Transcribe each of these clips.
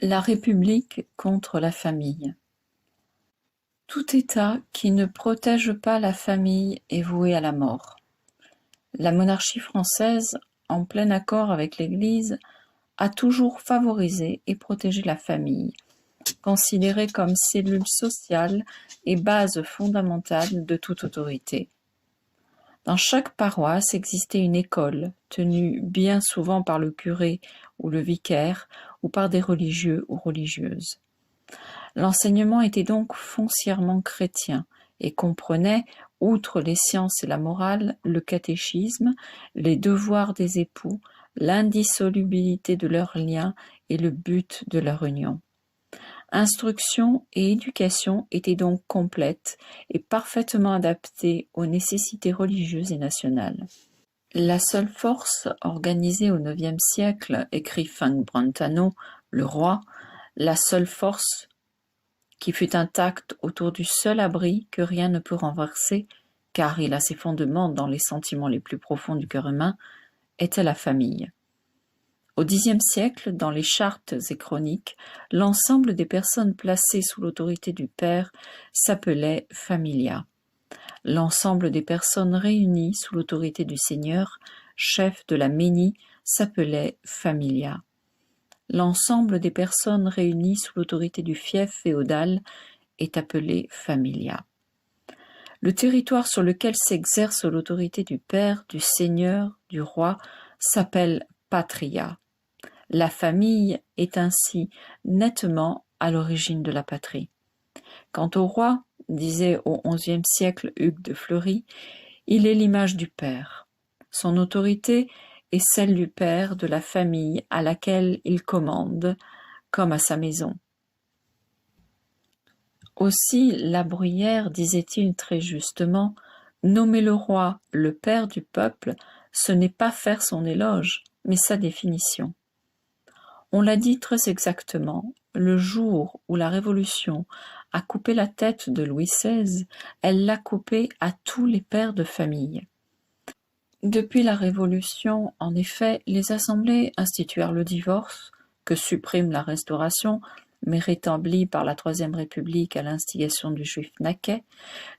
La République contre la famille. Tout État qui ne protège pas la famille est voué à la mort. La monarchie française, en plein accord avec l'Église, a toujours favorisé et protégé la famille, considérée comme cellule sociale et base fondamentale de toute autorité. Dans chaque paroisse existait une école, tenue bien souvent par le curé ou le vicaire, ou par des religieux ou religieuses. L'enseignement était donc foncièrement chrétien et comprenait, outre les sciences et la morale, le catéchisme, les devoirs des époux, l'indissolubilité de leurs liens et le but de leur union. Instruction et éducation étaient donc complètes et parfaitement adaptées aux nécessités religieuses et nationales. La seule force organisée au IXe siècle, écrit Frank Brentano, le roi, la seule force qui fut intacte autour du seul abri que rien ne peut renverser, car il a ses fondements dans les sentiments les plus profonds du cœur humain, était la famille. Au Xe siècle, dans les chartes et chroniques, l'ensemble des personnes placées sous l'autorité du père s'appelait familia. L'ensemble des personnes réunies sous l'autorité du seigneur, chef de la ménie, s'appelait familia. L'ensemble des personnes réunies sous l'autorité du fief féodal est appelé familia. Le territoire sur lequel s'exerce l'autorité du père, du seigneur, du roi s'appelle patria. La famille est ainsi nettement à l'origine de la patrie. Quant au roi, disait au XIe siècle Hugues de Fleury, il est l'image du père. Son autorité est celle du père de la famille à laquelle il commande, comme à sa maison. Aussi La Bruyère disait-il très justement, « Nommer le roi le père du peuple, ce n'est pas faire son éloge, mais sa définition. » On l'a dit très exactement, le jour où la Révolution a coupé la tête de Louis XVI, elle l'a coupé à tous les pères de famille. Depuis la Révolution, en effet, les assemblées instituèrent le divorce, que supprime la Restauration, mais rétablie par la Troisième République à l'instigation du juif Naquet,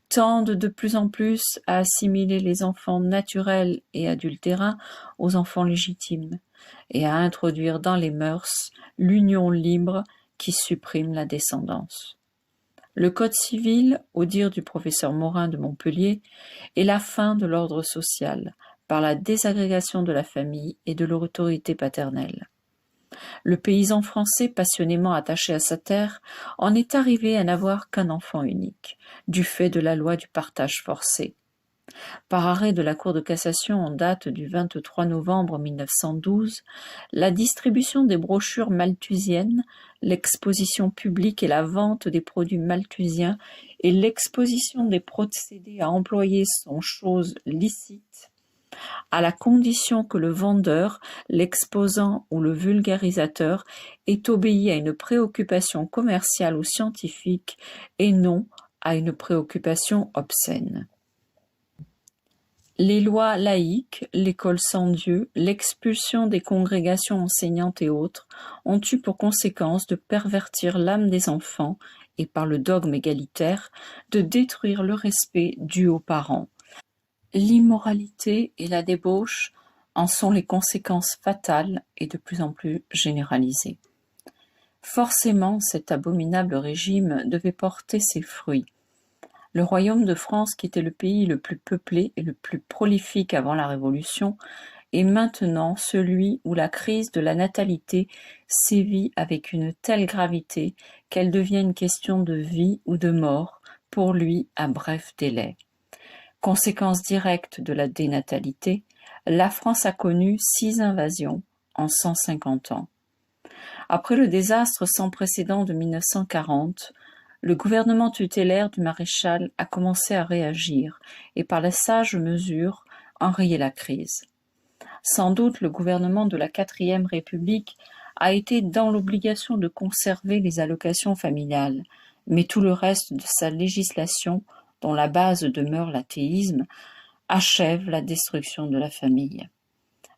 tendent de plus en plus à assimiler les enfants naturels et adultérins aux enfants légitimes, et à introduire dans les mœurs l'union libre qui supprime la descendance. Le Code civil, au dire du professeur Morin de Montpellier, est la fin de l'ordre social, par la désagrégation de la famille et de l'autorité paternelle. Le paysan français, passionnément attaché à sa terre, en est arrivé à n'avoir qu'un enfant unique, du fait de la loi du partage forcé. Par arrêt de la Cour de cassation en date du 23 novembre 1912, la distribution des brochures malthusiennes, l'exposition publique et la vente des produits malthusiens et l'exposition des procédés à employer sont choses licites, à la condition que le vendeur, l'exposant ou le vulgarisateur ait obéi à une préoccupation commerciale ou scientifique et non à une préoccupation obscène. Les lois laïques, l'école sans Dieu, l'expulsion des congrégations enseignantes et autres ont eu pour conséquence de pervertir l'âme des enfants et, par le dogme égalitaire, de détruire le respect dû aux parents. L'immoralité et la débauche en sont les conséquences fatales et de plus en plus généralisées. Forcément, cet abominable régime devait porter ses fruits. Le royaume de France, qui était le pays le plus peuplé et le plus prolifique avant la Révolution, est maintenant celui où la crise de la natalité sévit avec une telle gravité qu'elle devient une question de vie ou de mort pour lui à bref délai. Conséquence directe de la dénatalité, la France a connu 6 invasions en 150 ans. Après le désastre sans précédent de 1940, le gouvernement tutélaire du maréchal a commencé à réagir et par la sage mesure enrayer la crise. Sans doute le gouvernement de la 4e République a été dans l'obligation de conserver les allocations familiales, mais tout le reste de sa législation, dont la base demeure l'athéisme, achève la destruction de la famille.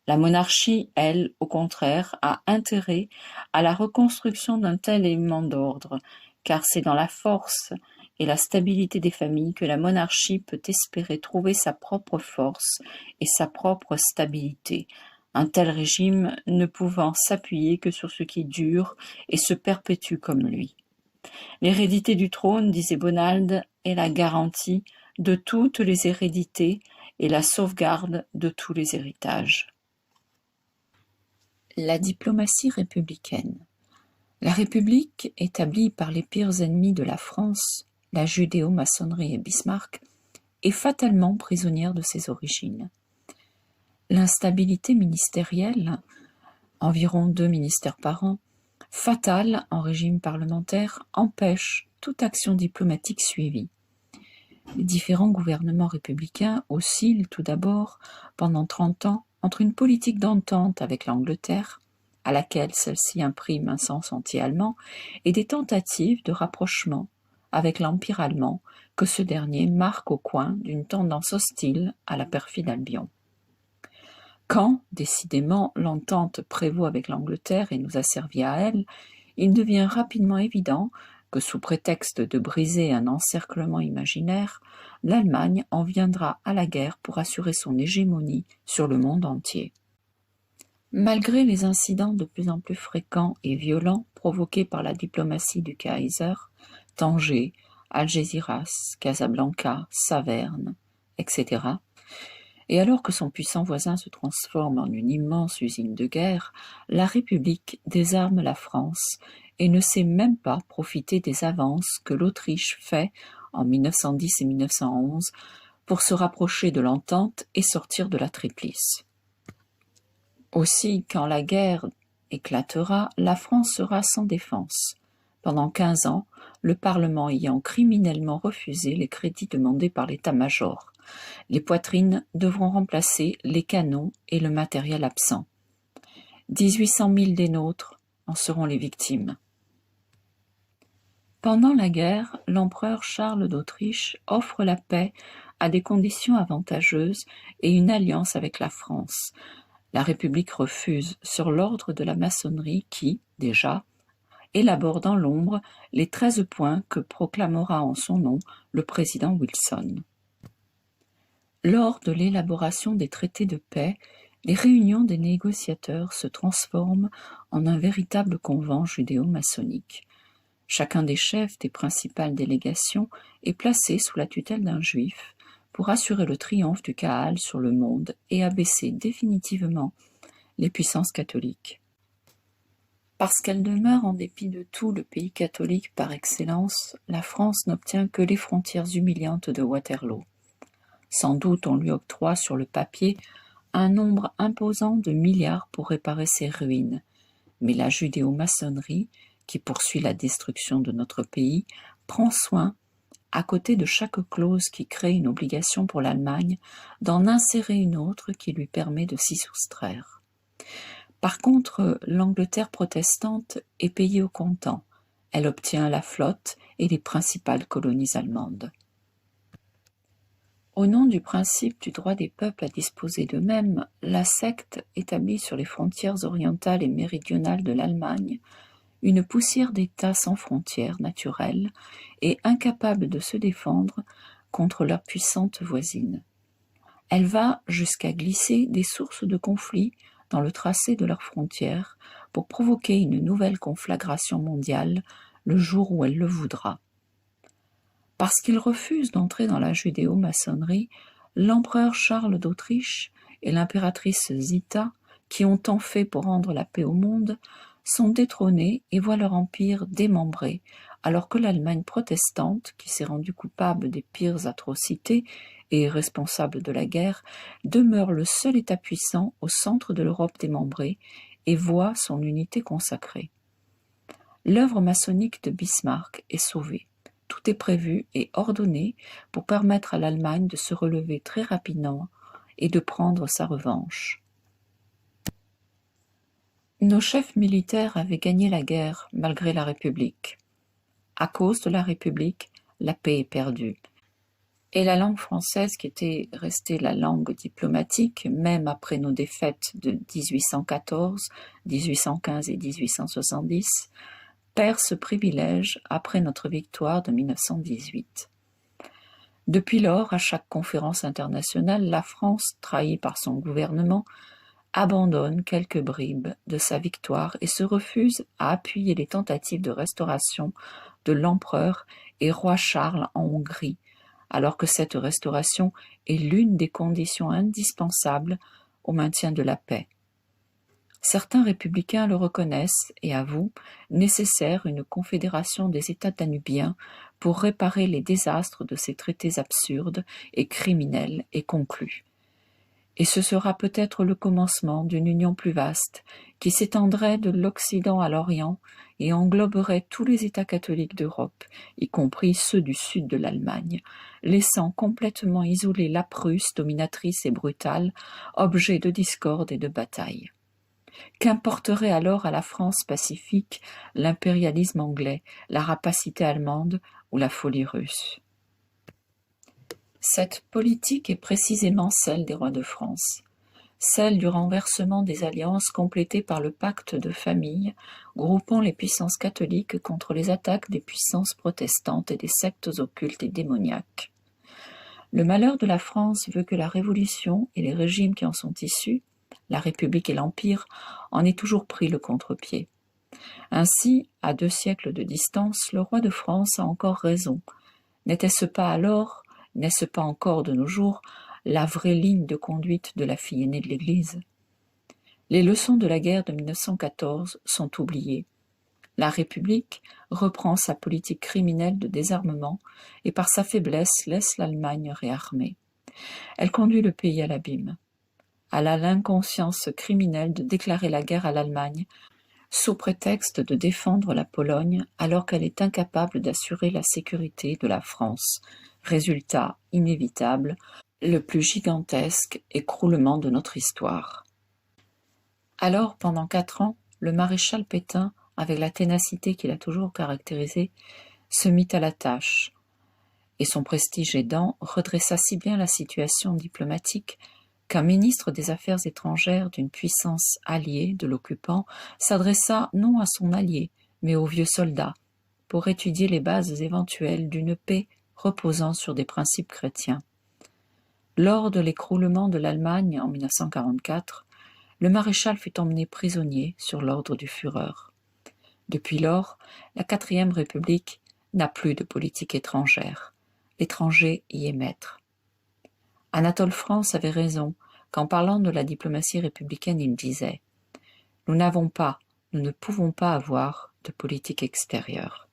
La monarchie, elle, au contraire, a intérêt à la reconstruction d'un tel élément d'ordre, car c'est dans la force et la stabilité des familles que la monarchie peut espérer trouver sa propre force et sa propre stabilité, un tel régime ne pouvant s'appuyer que sur ce qui dure et se perpétue comme lui. L'hérédité du trône, disait Bonald, est la garantie de toutes les hérédités et la sauvegarde de tous les héritages. La diplomatie républicaine. La République, établie par les pires ennemis de la France, la judéo-maçonnerie et Bismarck, est fatalement prisonnière de ses origines. L'instabilité ministérielle, environ 2 ministères par an, fatale en régime parlementaire, empêche toute action diplomatique suivie. Les différents gouvernements républicains oscillent tout d'abord, pendant 30 ans, entre une politique d'entente avec l'Angleterre, à laquelle celle-ci imprime un sens anti-allemand, et des tentatives de rapprochement avec l'Empire allemand, que ce dernier marque au coin d'une tendance hostile à la perfide Albion. Quand, décidément, l'entente prévaut avec l'Angleterre et nous a servi à elle, il devient rapidement évident que, sous prétexte de briser un encerclement imaginaire, l'Allemagne en viendra à la guerre pour assurer son hégémonie sur le monde entier. Malgré les incidents de plus en plus fréquents et violents provoqués par la diplomatie du Kaiser, Tanger, Algésiras, Casablanca, Saverne, etc., et alors que son puissant voisin se transforme en une immense usine de guerre, la République désarme la France et ne sait même pas profiter des avances que l'Autriche fait en 1910 et 1911 pour se rapprocher de l'entente et sortir de la Triplice. Aussi, quand la guerre éclatera, la France sera sans défense. Pendant 15 ans, le Parlement ayant criminellement refusé les crédits demandés par l'état-major. Les poitrines devront remplacer les canons et le matériel absent. 1800 000 des nôtres en seront les victimes. Pendant la guerre, l'empereur Charles d'Autriche offre la paix à des conditions avantageuses et une alliance avec la France. La République refuse sur l'ordre de la maçonnerie qui, déjà, élabore dans l'ombre les 13 points que proclamera en son nom le président Wilson. Lors de l'élaboration des traités de paix, les réunions des négociateurs se transforment en un véritable convent judéo-maçonnique. Chacun des chefs des principales délégations est placé sous la tutelle d'un juif pour assurer le triomphe du Kaal sur le monde et abaisser définitivement les puissances catholiques. Parce qu'elle demeure en dépit de tout le pays catholique par excellence, la France n'obtient que les frontières humiliantes de Waterloo. Sans doute on lui octroie sur le papier un nombre imposant de milliards pour réparer ses ruines, mais la judéo-maçonnerie, qui poursuit la destruction de notre pays, prend soin, à côté de chaque clause qui crée une obligation pour l'Allemagne, d'en insérer une autre qui lui permet de s'y soustraire. Par contre, l'Angleterre protestante est payée au comptant. Elle obtient la flotte et les principales colonies allemandes. Au nom du principe du droit des peuples à disposer d'eux-mêmes, la secte établit sur les frontières orientales et méridionales de l'Allemagne une poussière d'États sans frontières naturelles et incapables de se défendre contre leurs puissantes voisines. Elle va jusqu'à glisser des sources de conflits dans le tracé de leurs frontières pour provoquer une nouvelle conflagration mondiale le jour où elle le voudra. Parce qu'il refuse d'entrer dans la judéo-maçonnerie, l'empereur Charles d'Autriche et l'impératrice Zita, qui ont tant fait pour rendre la paix au monde, sont détrônés et voient leur empire démembré, alors que l'Allemagne protestante, qui s'est rendue coupable des pires atrocités et est responsable de la guerre, demeure le seul État puissant au centre de l'Europe démembrée et voit son unité consacrée. L'œuvre maçonnique de Bismarck est sauvée. Tout est prévu et ordonné pour permettre à l'Allemagne de se relever très rapidement et de prendre sa revanche. Nos chefs militaires avaient gagné la guerre malgré la République. À cause de la République, la paix est perdue. Et la langue française, qui était restée la langue diplomatique, même après nos défaites de 1814, 1815 et 1870, perd ce privilège après notre victoire de 1918. Depuis lors, à chaque conférence internationale, la France, trahie par son gouvernement, abandonne quelques bribes de sa victoire et se refuse à appuyer les tentatives de restauration de l'empereur et roi Charles en Hongrie, alors que cette restauration est l'une des conditions indispensables au maintien de la paix. Certains républicains le reconnaissent et avouent nécessaire une confédération des États danubiens pour réparer les désastres de ces traités absurdes et criminels et conclus. Et ce sera peut-être le commencement d'une union plus vaste, qui s'étendrait de l'Occident à l'Orient et engloberait tous les États catholiques d'Europe, y compris ceux du sud de l'Allemagne, laissant complètement isolée la Prusse dominatrice et brutale, objet de discorde et de bataille. Qu'importerait alors à la France pacifique l'impérialisme anglais, la rapacité allemande ou la folie russe? Cette politique est précisément celle des rois de France, celle du renversement des alliances complétées par le pacte de famille, groupant les puissances catholiques contre les attaques des puissances protestantes et des sectes occultes et démoniaques. Le malheur de la France veut que la Révolution et les régimes qui en sont issus, la République et l'Empire, en aient toujours pris le contre-pied. Ainsi, à 2 siècles de distance, le roi de France a encore raison. N'est-ce pas encore de nos jours, la vraie ligne de conduite de la fille aînée de l'Église? Les leçons de la guerre de 1914 sont oubliées. La République reprend sa politique criminelle de désarmement et par sa faiblesse laisse l'Allemagne réarmée. Elle conduit le pays à l'abîme. Elle a l'inconscience criminelle de déclarer la guerre à l'Allemagne sous prétexte de défendre la Pologne alors qu'elle est incapable d'assurer la sécurité de la France. Résultat inévitable, le plus gigantesque écroulement de notre histoire. Alors, pendant 4 ans, le maréchal Pétain, avec la ténacité qui l'a toujours caractérisé, se mit à la tâche, et son prestige aidant, redressa si bien la situation diplomatique qu'un ministre des Affaires étrangères d'une puissance alliée de l'occupant s'adressa non à son allié, mais aux vieux soldats, pour étudier les bases éventuelles d'une paix reposant sur des principes chrétiens. Lors de l'écroulement de l'Allemagne en 1944, le maréchal fut emmené prisonnier sur l'ordre du Führer. Depuis lors, la 4e République n'a plus de politique étrangère. L'étranger y est maître. Anatole France avait raison quand parlant de la diplomatie républicaine, il disait « Nous ne pouvons pas avoir de politique extérieure ».